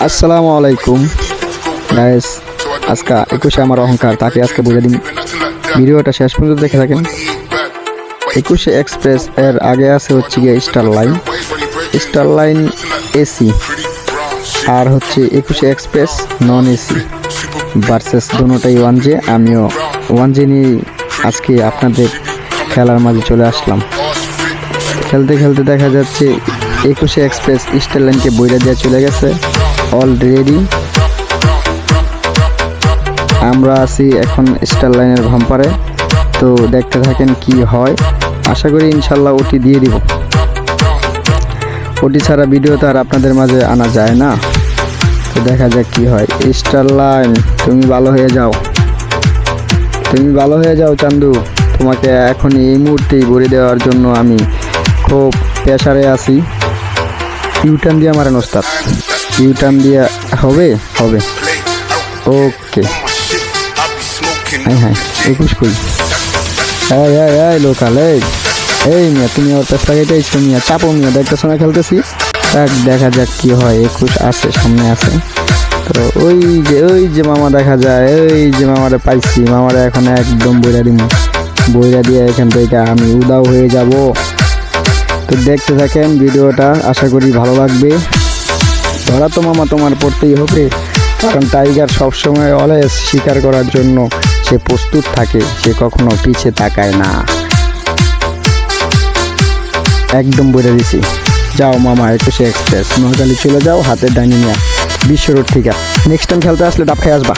আসসালামু আলাইকুম গাইস, আজকে 21 আমার অহংকার তাকে আজকে বলে দিন। ভিডিওটা শেষ পর্যন্ত দেখে থাকেন। 21 এক্সপ্রেস এর আগে আছে হচ্ছে গিয়ে স্টার লাইন এসি, আর হচ্ছে 21 এক্সপ্রেস নন এসি ভার্সেস দুটোটাই 1J। আমিও 1J নিয়ে আজকে আপনাদের খেলার মাঝে চলে আসলাম। খেলতে খেলতে দেখা যাচ্ছে 21 এক্সপ্রেস স্টার লাইনকে বইরা দিয়ে চলে গেছে অলরেডি। আমরা আছি এখন স্টার লাইনের ভাম্পারে, তো দেখতে থাকেন কি হয়। আশা করি ইনশাল্লাহ ওটি দিয়ে দিব। ওটি ছাড়া ভিডিও তো আর আপনাদের মাঝে আনা যায় না, তো দেখা যাক কি হয়। স্টার লাইন তুমি ভালো হয়ে যাও, তুমি ভালো হয়ে যাও চান্দু। তোমাকে এখন এই মুহূর্তেই ভরে দেওয়ার জন্য আমি খুব প্রেসারে আছি। ইউটার্ন দিয়ে মারেন ওস্তাদ, ইউটার্ন দিয়ে হবে হবে ওকে। হ্যাঁ হ্যাঁ 21 কই, এই লোকাল এই মিয়া, তুমি ওর পেছ লাগাইতে আইছো মিয়া, চাপো মিয়া, দেখতেছো না খেলতেছি। দেখা যাক কি হয়। 21 আছে, সামনে আছে। তো ওই যে মামা দেখা যায়, ওই যে মামারে পাইছি, মামারে এখন একদম বইরা দিয়ে এখান থেকে আমি উদাও হয়ে যাব। তো দেখতে থাকেন ভিডিওটা, আশা করি ভালো লাগবে। ধরা তো মামা তোমার পড়তেই হবে, কারণ টাইগার সবসময় অলওয়েজ শিকার করার জন্য সে প্রস্তুত থাকে, সে কখনো পিছে তাকায় না। একদম বলে দিছি, যাও মামা 21 এক্সপ্রেস নোয়াখালী চলে যাও, হাতে ডাইনি নিয়ে বিশ্ব রোড থেকে। নেক্সট টাইম খেলতে আসলে ডাব খেয়ে আসবা।